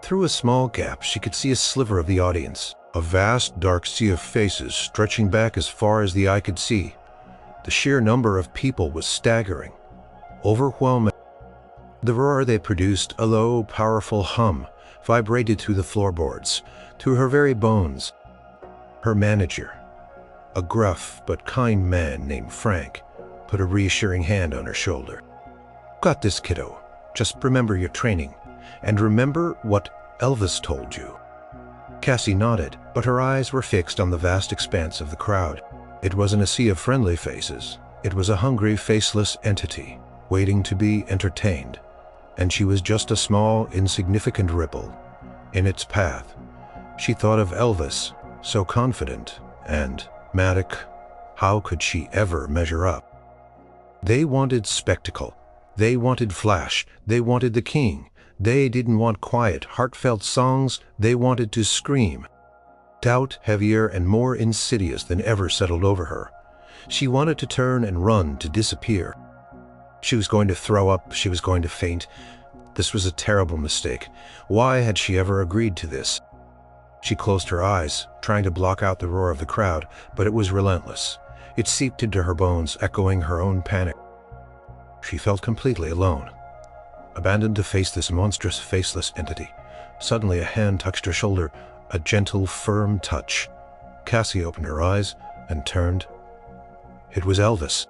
Through a small gap, she could see a sliver of the audience, a vast dark sea of faces stretching back as far as the eye could see. The sheer number of people was staggering, overwhelming. The roar they produced, a low, powerful hum, vibrated through the floorboards, to her very bones. Her manager, a gruff but kind man named Frank, put a reassuring hand on her shoulder. Got this, kiddo. Just remember your training, and remember what Elvis told you. Cassie nodded, but her eyes were fixed on the vast expanse of the crowd. It wasn't a sea of friendly faces. It was a hungry, faceless entity, waiting to be entertained. And she was just a small, insignificant ripple in its path. She thought of Elvis, so confident and matic. How could she ever measure up? They wanted spectacle. They wanted flash. They wanted the king. They didn't want quiet, heartfelt songs. They wanted to scream. Doubt, heavier and more insidious than ever, settled over her. She wanted to turn and run, to disappear. She was going to throw up. She was going to faint. This was a terrible mistake. Why had she ever agreed to this? She closed her eyes, trying to block out the roar of the crowd, but it was relentless. It seeped into her bones, echoing her own panic. She felt completely alone, abandoned to face this monstrous, faceless entity. Suddenly a hand touched her shoulder, a gentle, firm touch. Cassie opened her eyes and turned. It was Elvis.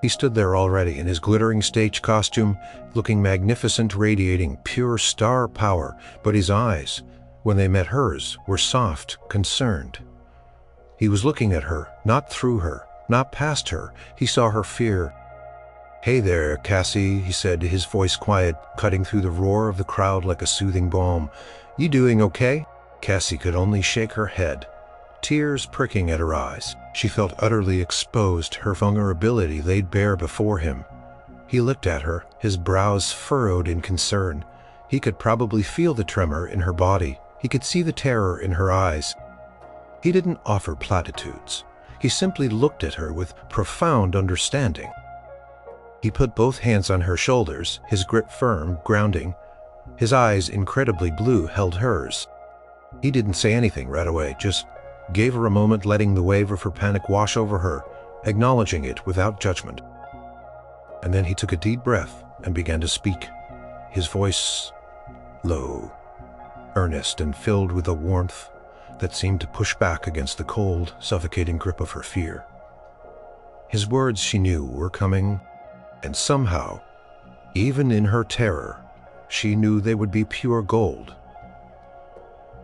He stood there already in his glittering stage costume, looking magnificent, radiating pure star power, but his eyes, when they met hers, were soft, concerned. He was looking at her, not through her, not past her. He saw her fear. "Hey there, Cassie," he said, his voice quiet, cutting through the roar of the crowd like a soothing balm. "You doing okay?" Cassie could only shake her head, tears pricking at her eyes. She felt utterly exposed, her vulnerability laid bare before him. He looked at her, his brows furrowed in concern. He could probably feel the tremor in her body. He could see the terror in her eyes. He didn't offer platitudes. He simply looked at her with profound understanding. He put both hands on her shoulders, his grip firm, grounding. His eyes, incredibly blue, held hers. He didn't say anything right away, just gave her a moment, letting the wave of her panic wash over her, acknowledging it without judgment. And then he took a deep breath and began to speak, his voice low, earnest, and filled with a warmth that seemed to push back against the cold, suffocating grip of her fear. His words, she knew, were coming, and somehow, even in her terror, she knew they would be pure gold.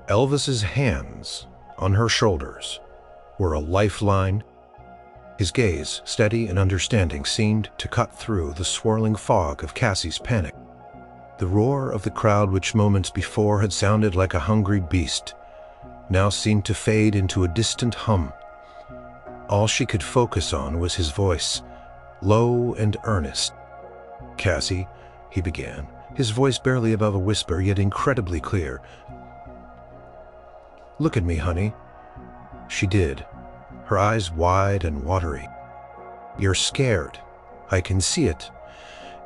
Elvis's hands on her shoulders were a lifeline. His gaze, steady and understanding, seemed to cut through the swirling fog of Cassie's panic. The roar of the crowd, which moments before had sounded like a hungry beast, now seemed to fade into a distant hum. All she could focus on was his voice, low and earnest. "Cassie," he began, his voice barely above a whisper, yet incredibly clear. "Look at me, honey." She did, her eyes wide and watery. "You're scared. I can see it.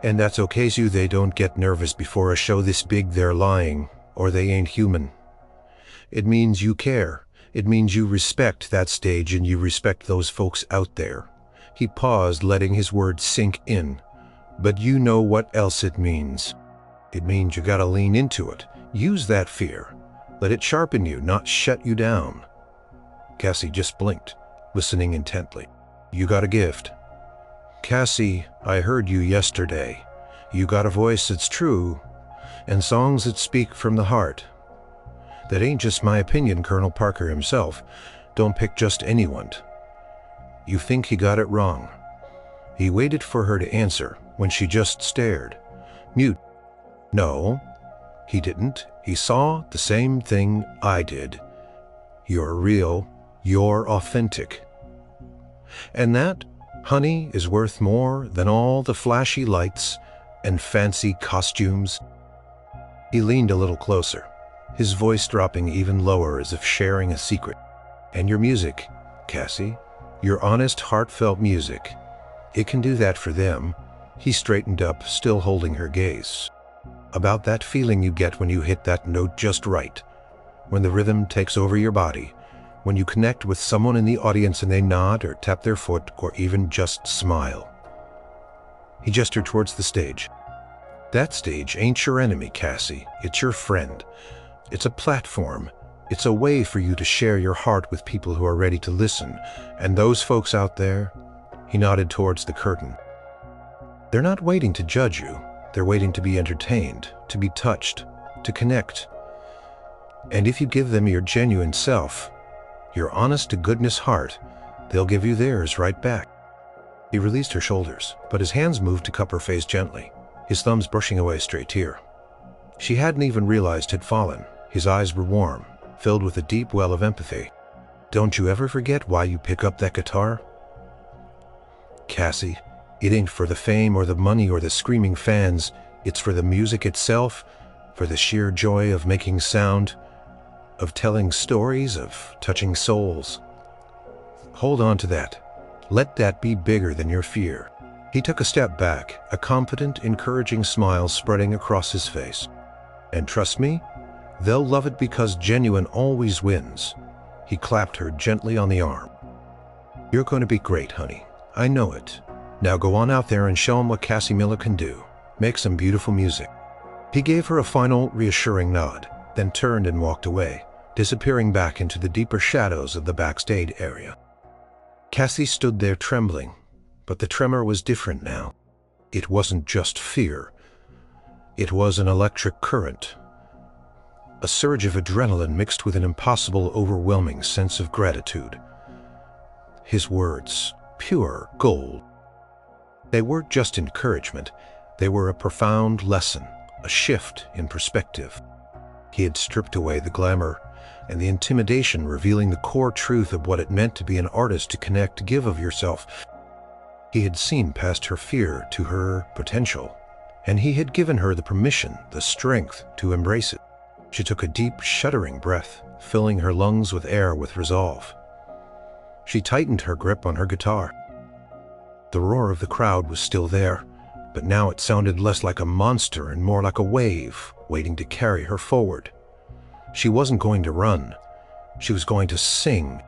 And that's okay, so they don't get nervous before a show this big. They're lying, or they ain't human. It means you care. It means you respect that stage and you respect those folks out there." He paused, letting his words sink in. But you know what else it means. It means you gotta lean into it. Use that fear. Let it sharpen you, not shut you down. Cassie just blinked, listening intently. You got a gift. Cassie, I heard you yesterday. You got a voice that's true, and songs that speak from the heart. That ain't just my opinion, Colonel Parker himself. Don't pick just anyone. You think he got it wrong. He waited for her to answer when she just stared. Mute. No, he didn't. He saw the same thing I did. You're real. You're authentic. And that, honey, is worth more than all the flashy lights and fancy costumes. He leaned a little closer, his voice dropping even lower as if sharing a secret. And your music, Cassie, your honest, heartfelt music, it can do that for them. He straightened up, still holding her gaze. About that feeling you get when you hit that note just right, when the rhythm takes over your body, when you connect with someone in the audience and they nod or tap their foot or even just smile. He gestured towards the stage. That stage ain't your enemy, Cassie. It's your friend. It's a platform. It's a way for you to share your heart with people who are ready to listen. And those folks out there, he nodded towards the curtain. They're not waiting to judge you. They're waiting to be entertained, to be touched, to connect. And if you give them your genuine self, your honest-to-goodness heart, they'll give you theirs right back. He released her shoulders, but his hands moved to cup her face gently, his thumbs brushing away a stray tear. She hadn't even realized had fallen. His eyes were warm, filled with a deep well of empathy. Don't you ever forget why you pick up that guitar? Cassie, it ain't for the fame or the money or the screaming fans. It's for the music itself, for the sheer joy of making sound, of telling stories, of touching souls. Hold on to that. Let that be bigger than your fear. He took a step back, a confident, encouraging smile spreading across his face. And trust me, they'll love it because genuine always wins. He clapped her gently on the arm. You're going to be great, honey. I know it. Now go on out there and show 'em what Cassie Miller can do. Make some beautiful music. He gave her a final, reassuring nod, then turned and walked away, disappearing back into the deeper shadows of the backstage area. Cassie stood there trembling, but the tremor was different now. It wasn't just fear. It was an electric current, a surge of adrenaline mixed with an impossible, overwhelming sense of gratitude. His words, pure gold. They weren't just encouragement, they were a profound lesson, a shift in perspective. He had stripped away the glamour and the intimidation, revealing the core truth of what it meant to be an artist, to connect, to give of yourself. He had seen past her fear to her potential, and he had given her the permission, the strength to embrace it. She took a deep, shuddering breath, filling her lungs with air with resolve. She tightened her grip on her guitar. The roar of the crowd was still there, but now it sounded less like a monster and more like a wave waiting to carry her forward. She wasn't going to run. She was going to sing.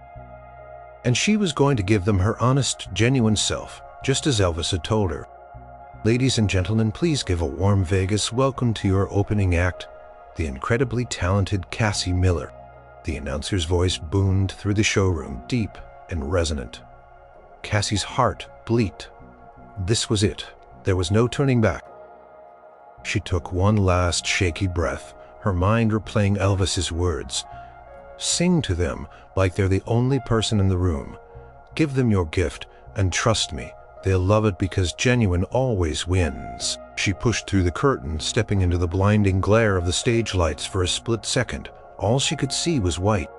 And she was going to give them her honest, genuine self, just as Elvis had told her. Ladies and gentlemen, please give a warm Vegas welcome to your opening act, the incredibly talented Cassie Miller. The announcer's voice boomed through the showroom, deep and resonant. Cassie's heart bleat. This was it. There was no turning back. She took one last shaky breath, her mind replaying Elvis's words. Sing to them like they're the only person in the room. Give them your gift, and trust me, they'll love it because genuine always wins. She pushed through the curtain, stepping into the blinding glare of the stage lights for a split second. All she could see was white.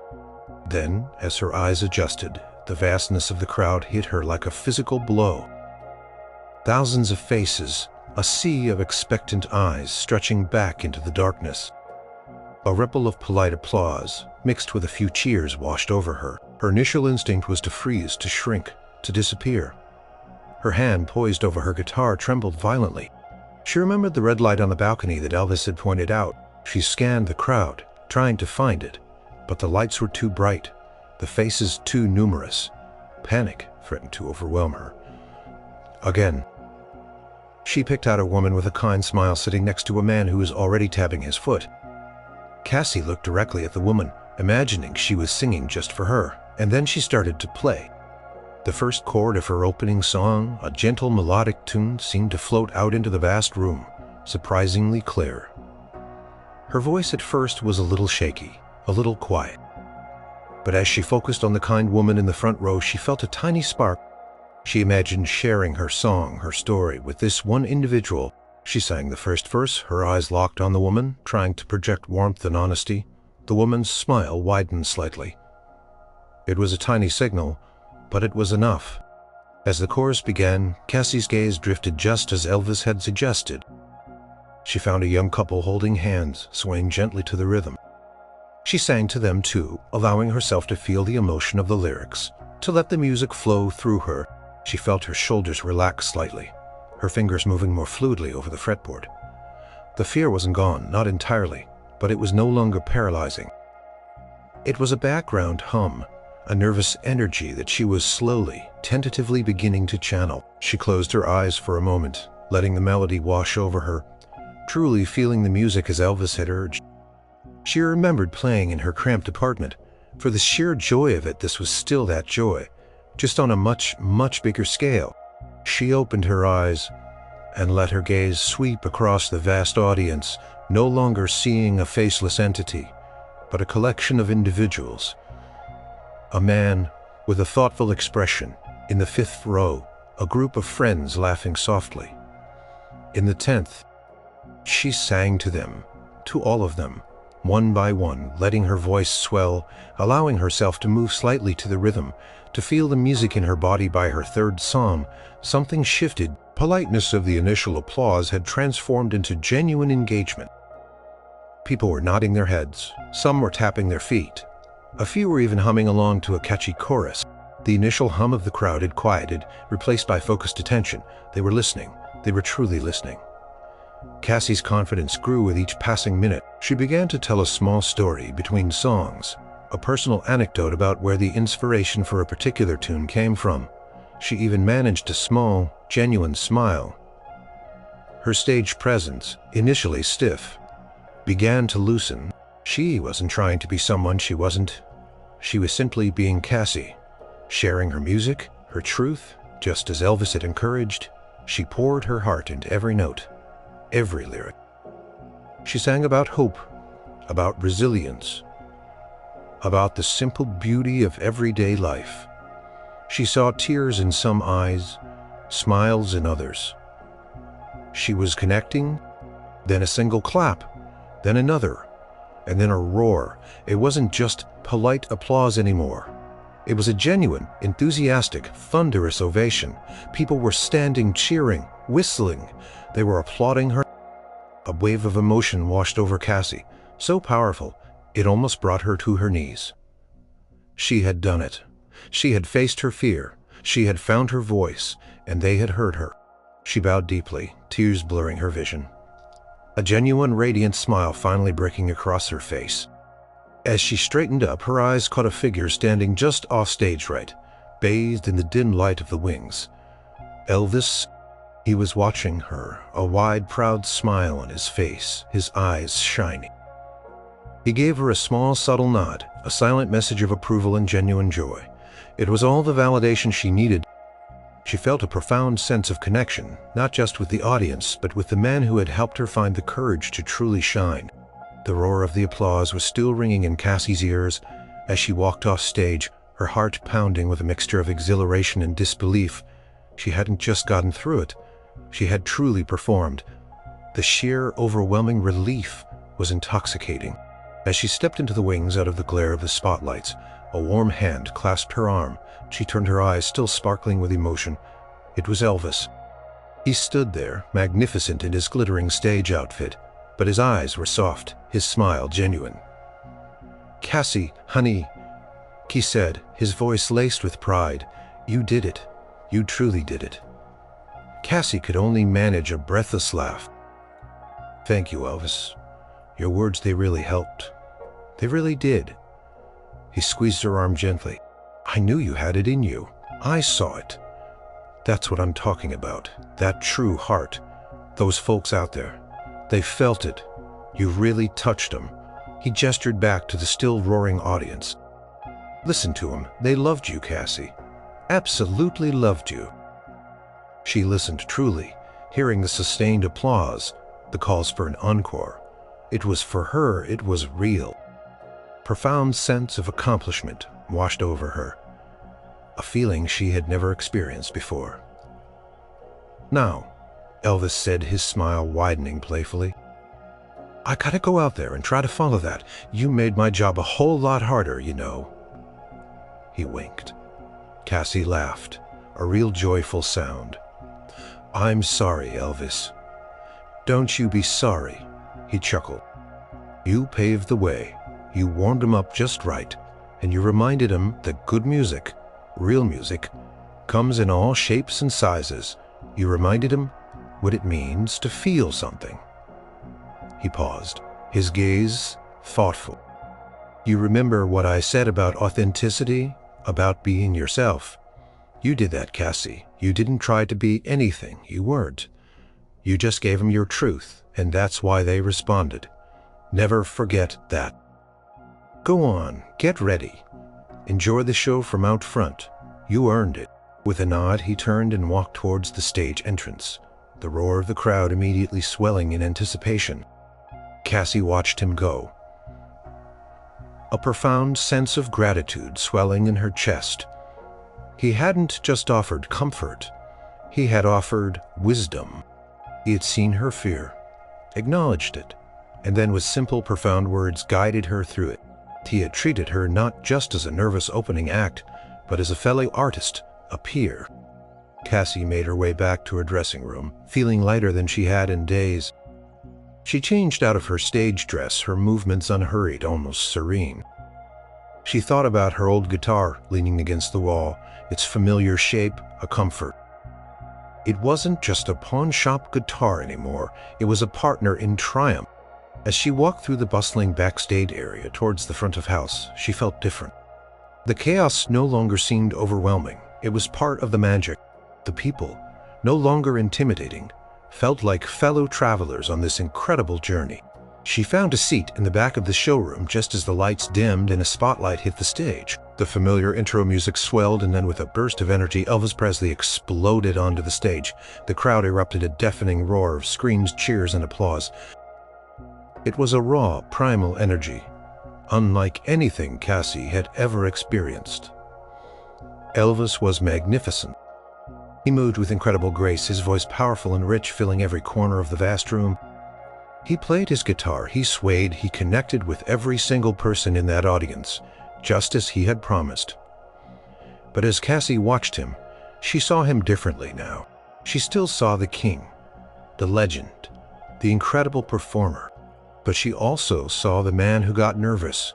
Then, as her eyes adjusted, the vastness of the crowd hit her like a physical blow. Thousands of faces, a sea of expectant eyes stretching back into the darkness. A ripple of polite applause, mixed with a few cheers, washed over her. Her initial instinct was to freeze, to shrink, to disappear. Her hand, poised over her guitar, trembled violently. She remembered the red light on the balcony that Elvis had pointed out. She scanned the crowd, trying to find it, but the lights were too bright, the faces too numerous. Panic threatened to overwhelm her. Again. She picked out a woman with a kind smile sitting next to a man who was already tapping his foot. Cassie looked directly at the woman, imagining she was singing just for her, and then she started to play. The first chord of her opening song, a gentle melodic tune, seemed to float out into the vast room, surprisingly clear. Her voice at first was a little shaky, a little quiet. But as she focused on the kind woman in the front row, she felt a tiny spark. She imagined sharing her song, her story, with this one individual. She sang the first verse, her eyes locked on the woman, trying to project warmth and honesty. The woman's smile widened slightly. It was a tiny signal, but it was enough. As the chorus began, Cassie's gaze drifted just as Elvis had suggested. She found a young couple holding hands, swaying gently to the rhythm. She sang to them too, allowing herself to feel the emotion of the lyrics, to let the music flow through her. She felt her shoulders relax slightly, her fingers moving more fluidly over the fretboard. The fear wasn't gone, not entirely, but it was no longer paralyzing. It was a background hum, a nervous energy that she was slowly, tentatively beginning to channel. She closed her eyes for a moment, letting the melody wash over her, truly feeling the music as Elvis had urged. She remembered playing in her cramped apartment. For the sheer joy of it, this was still that joy, just on a much, much bigger scale. She opened her eyes and let her gaze sweep across the vast audience, no longer seeing a faceless entity, but a collection of individuals. A man with a thoughtful expression in the 5th row, a group of friends laughing softly. In the 10th, she sang to them, to all of them, one by one, letting her voice swell, allowing herself to move slightly to the rhythm, to feel the music in her body. By her 3rd psalm, something shifted. Politeness of the initial applause had transformed into genuine engagement. People were nodding their heads, some were tapping their feet. A few were even humming along to a catchy chorus. The initial hum of the crowd had quieted, replaced by focused attention. They were listening. They were truly listening. Cassie's confidence grew with each passing minute. She began to tell a small story between songs, a personal anecdote about where the inspiration for a particular tune came from. She even managed a small, genuine smile. Her stage presence, initially stiff, began to loosen. She wasn't trying to be someone she wasn't. She was simply being Cassie, sharing her music, her truth, just as Elvis had encouraged. She poured her heart into every note, every lyric. She sang about hope, about resilience, about the simple beauty of everyday life. She saw tears in some eyes, smiles in others. She was connecting, then a single clap, then another, and then a roar. It wasn't just polite applause anymore. It was a genuine, enthusiastic, thunderous ovation. People were standing, cheering, whistling. They were applauding her. A wave of emotion washed over Cassie, so powerful, it almost brought her to her knees. She had done it. She had faced her fear. She had found her voice, and they had heard her. She bowed deeply, tears blurring her vision. A genuine, radiant smile finally breaking across her face. As she straightened up, her eyes caught a figure standing just off stage right, bathed in the dim light of the wings. Elvis. He was watching her, a wide, proud smile on his face, his eyes shining. He gave her a small, subtle nod, a silent message of approval and genuine joy. It was all the validation she needed. She felt a profound sense of connection, not just with the audience, but with the man who had helped her find the courage to truly shine. The roar of the applause was still ringing in Cassie's ears as she walked off stage, her heart pounding with a mixture of exhilaration and disbelief. She hadn't just gotten through it. She had truly performed. The sheer, overwhelming relief was intoxicating. As she stepped into the wings out of the glare of the spotlights, a warm hand clasped her arm. She turned her eyes, still sparkling with emotion. It was Elvis. He stood there, magnificent in his glittering stage outfit, but his eyes were soft, his smile genuine. "Cassie, honey," he said, his voice laced with pride. "You did it. You truly did it." Cassie could only manage a breathless laugh. "Thank you, Elvis. Your words, they really helped. They really did." He squeezed her arm gently. "I knew you had it in you. I saw it. That's what I'm talking about. That true heart. Those folks out there, they felt it. You really touched them. He gestured back to the still roaring audience. Listen to them. They loved you, Cassie. Absolutely loved you. She listened truly, hearing the sustained applause, the calls for an encore. It was for her, it was real. Profound sense of accomplishment washed over her, a feeling she had never experienced before. Now, Elvis said, his smile widening playfully, I gotta go out there and try to follow that. You made my job a whole lot harder, you know. He winked. Cassie laughed, a real joyful sound. I'm sorry, Elvis. Don't you be sorry, he chuckled. You paved the way. You warmed him up just right, and you reminded him that good music, real music, comes in all shapes and sizes. You reminded him what it means to feel something. He paused, his gaze thoughtful. You remember what I said about authenticity, about being yourself? You did that, Cassie. You didn't try to be anything you weren't. You just gave them your truth, and that's why they responded. Never forget that. Go on, get ready. Enjoy the show from out front. You earned it. With a nod, he turned and walked towards the stage entrance, the roar of the crowd immediately swelling in anticipation. Cassie watched him go, a profound sense of gratitude swelling in her chest. He hadn't just offered comfort, he had offered wisdom. He had seen her fear, acknowledged it, and then with simple, profound words guided her through it. He had treated her not just as a nervous opening act, but as a fellow artist, a peer. Cassie made her way back to her dressing room, feeling lighter than she had in days. She changed out of her stage dress, her movements unhurried, almost serene. She thought about her old guitar leaning against the wall, its familiar shape, a comfort. It wasn't just a pawn-shop guitar anymore, it was a partner in triumph. As she walked through the bustling backstage area towards the front of house, she felt different. The chaos no longer seemed overwhelming. It was part of the magic. The people, no longer intimidating, felt like fellow travelers on this incredible journey. She found a seat in the back of the showroom just as the lights dimmed and a spotlight hit the stage. The familiar intro music swelled, and then with a burst of energy, Elvis Presley exploded onto the stage. The crowd erupted a deafening roar of screams, cheers, and applause. It was a raw, primal energy, unlike anything Cassie had ever experienced. Elvis was magnificent. He moved with incredible grace, his voice powerful and rich, filling every corner of the vast room. He played his guitar, he swayed, he connected with every single person in that audience, just as he had promised. But as Cassie watched him, she saw him differently now. She still saw the king, the legend, the incredible performer. But she also saw the man who got nervous,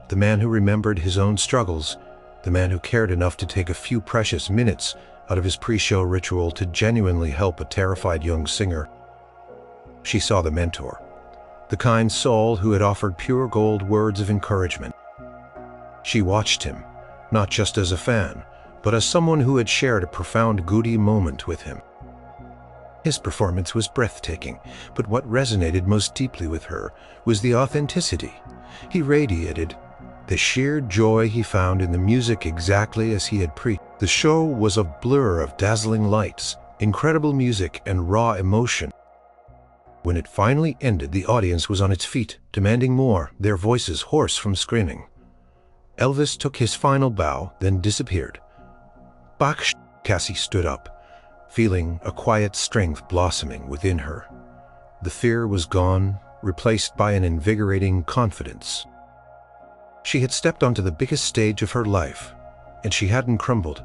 the man who remembered his own struggles, the man who cared enough to take a few precious minutes out of his pre-show ritual to genuinely help a terrified young singer. She saw the mentor, the kind soul who had offered pure gold words of encouragement. She watched him, not just as a fan, but as someone who had shared a profound Goody moment with him. His performance was breathtaking, but what resonated most deeply with her was the authenticity. He radiated the sheer joy he found in the music exactly as he had preached. The show was a blur of dazzling lights, incredible music, and raw emotion. When it finally ended, the audience was on its feet, demanding more, their voices hoarse from screaming. Elvis took his final bow, then disappeared. Backstage, Cassie stood up, feeling a quiet strength blossoming within her. The fear was gone, replaced by an invigorating confidence. She had stepped onto the biggest stage of her life, and she hadn't crumbled.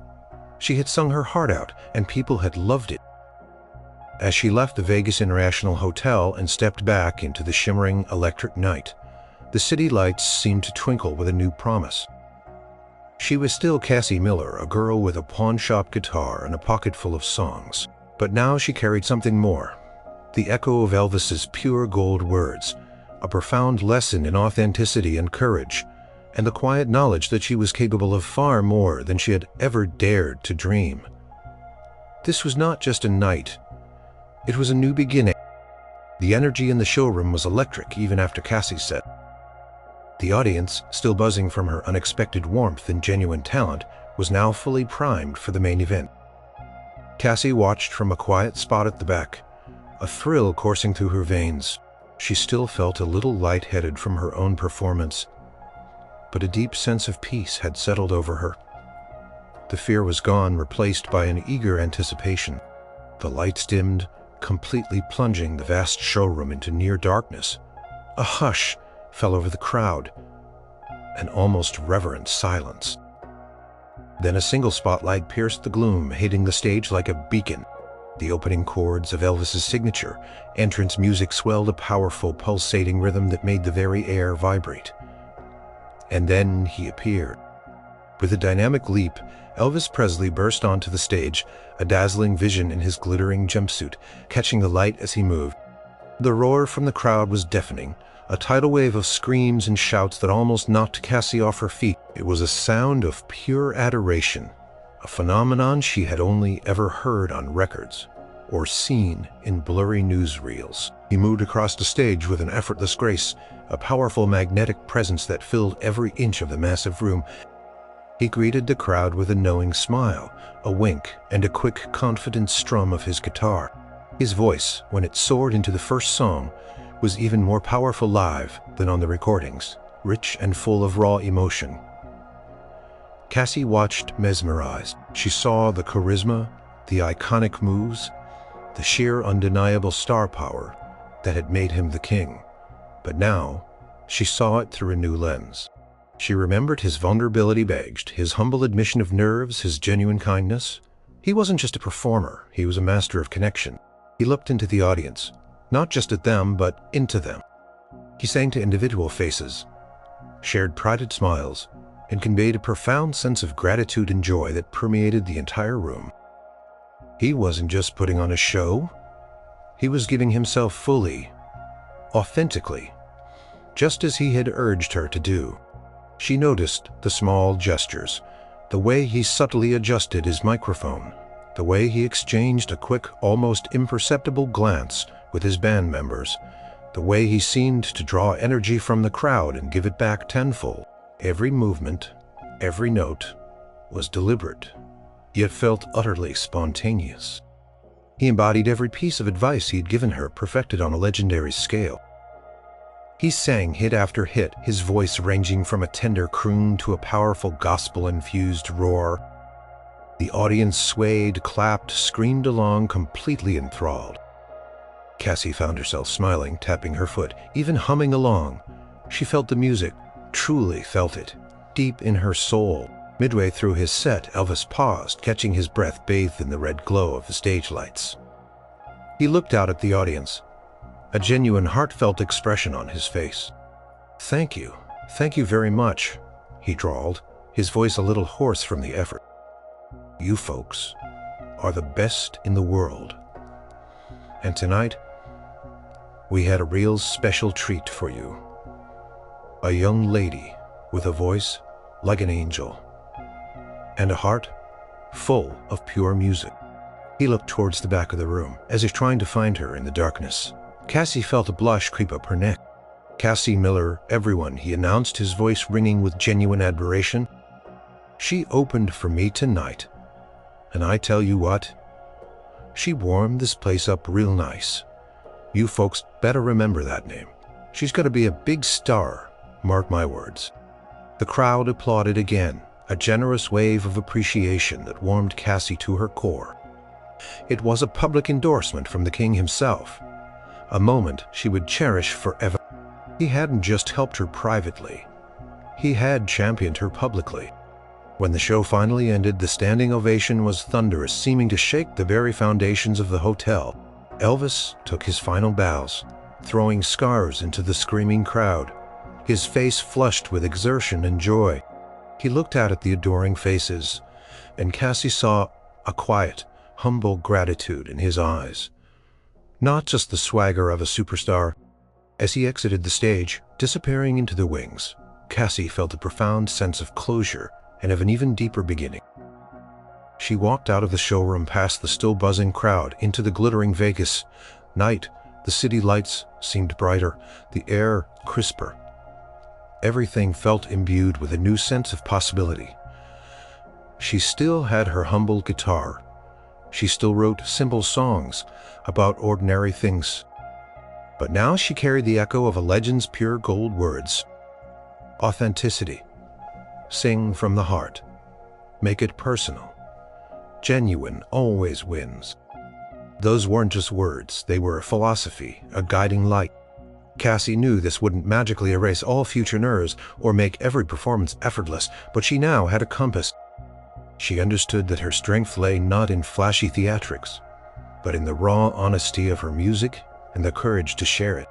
She had sung her heart out, and people had loved it. As she left the Vegas International Hotel and stepped back into the shimmering electric night, the city lights seemed to twinkle with a new promise. She was still Cassie Miller, a girl with a pawn-shop guitar and a pocket full of songs. But now she carried something more. The echo of Elvis's pure gold words, a profound lesson in authenticity and courage, and the quiet knowledge that she was capable of far more than she had ever dared to dream. This was not just a night. It was a new beginning. The energy in the showroom was electric even after Cassie's set. The audience, still buzzing from her unexpected warmth and genuine talent, was now fully primed for the main event. Cassie watched from a quiet spot at the back, a thrill coursing through her veins. She still felt a little lightheaded from her own performance, but a deep sense of peace had settled over her. The fear was gone, replaced by an eager anticipation. The lights dimmed, completely plunging the vast showroom into near darkness. A hush fell over the crowd, an almost reverent silence. Then a single spotlight pierced the gloom, hitting the stage like a beacon. The opening chords of Elvis's signature entrance music swelled a powerful, pulsating rhythm that made the very air vibrate. And then he appeared. With a dynamic leap, Elvis Presley burst onto the stage, a dazzling vision in his glittering jumpsuit, catching the light as he moved. The roar from the crowd was deafening, a tidal wave of screams and shouts that almost knocked Cassie off her feet. It was a sound of pure adoration, a phenomenon she had only ever heard on records or seen in blurry newsreels. He moved across the stage with an effortless grace, a powerful magnetic presence that filled every inch of the massive room. He greeted the crowd with a knowing smile, a wink, and a quick, confident strum of his guitar. His voice, when it soared into the first song, was even more powerful live than on the recordings, rich and full of raw emotion. Cassie watched mesmerized. She saw the charisma, the iconic moves, the sheer undeniable star power that had made him the king. But now, she saw it through a new lens. She remembered his vulnerability badged, his humble admission of nerves, his genuine kindness. He wasn't just a performer, he was a master of connection. He looked into the audience, not just at them, but into them. He sang to individual faces, shared prided smiles, and conveyed a profound sense of gratitude and joy that permeated the entire room. He wasn't just putting on a show, he was giving himself fully, authentically, just as he had urged her to do. She noticed the small gestures, the way he subtly adjusted his microphone, the way he exchanged a quick, almost imperceptible glance with his band members, the way he seemed to draw energy from the crowd and give it back tenfold. Every movement, every note was deliberate, yet felt utterly spontaneous. He embodied every piece of advice he had given her, perfected on a legendary scale. He sang hit after hit, his voice ranging from a tender croon to a powerful gospel-infused roar. The audience swayed, clapped, screamed along, completely enthralled. Cassie found herself smiling, tapping her foot, even humming along. She felt the music, truly felt it, deep in her soul. Midway through his set, Elvis paused, catching his breath bathed in the red glow of the stage lights. He looked out at the audience, a genuine, heartfelt expression on his face. Thank you very much," he drawled, his voice a little hoarse from the effort. "You folks are the best in the world. And tonight, we had a real special treat for you. A young lady with a voice like an angel and a heart full of pure music." He looked towards the back of the room, as if trying to find her in the darkness. Cassie felt a blush creep up her neck. "Cassie Miller, everyone," he announced, his voice ringing with genuine admiration. "She opened for me tonight, and I tell you what, she warmed this place up real nice. You folks better remember that name. She's going to be a big star, mark my words." The crowd applauded again, a generous wave of appreciation that warmed Cassie to her core. It was a public endorsement from the king himself, a moment she would cherish forever. He hadn't just helped her privately, he had championed her publicly. When the show finally ended, the standing ovation was thunderous, seeming to shake the very foundations of the hotel. Elvis took his final bows, throwing scars into the screaming crowd, his face flushed with exertion and joy. He looked out at the adoring faces, and Cassie saw a quiet, humble gratitude in his eyes. Not just the swagger of a superstar. As he exited the stage, disappearing into the wings, Cassie felt a profound sense of closure and of an even deeper beginning. She walked out of the showroom, past the still buzzing crowd, into the glittering Vegas night The city lights seemed brighter, the air crisper. Everything felt imbued with a new sense of possibility. She still had her humble guitar. She still wrote simple songs about ordinary things. But now she carried the echo of a legend's pure gold words. Authenticity. Sing from the heart. Make it personal. Genuine always wins. Those weren't just words, they were a philosophy, a guiding light. Cassie knew this wouldn't magically erase all future nerves or make every performance effortless, but she now had a compass. She understood that her strength lay not in flashy theatrics, but in the raw honesty of her music and the courage to share it.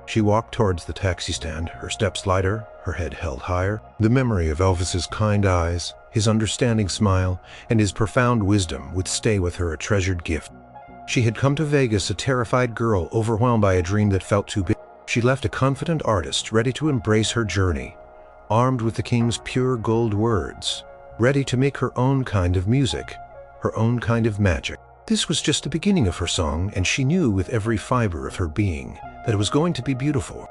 She walked towards the taxi stand, her steps lighter, her head held higher. The memory of Elvis's kind eyes, his understanding smile, and his profound wisdom would stay with her a treasured gift. She had come to Vegas a terrified girl, overwhelmed by a dream that felt too big. She left a confident artist, ready to embrace her journey, armed with the king's pure gold words, ready to make her own kind of music, her own kind of magic. This was just the beginning of her song, and she knew with every fiber of her being that it was going to be beautiful.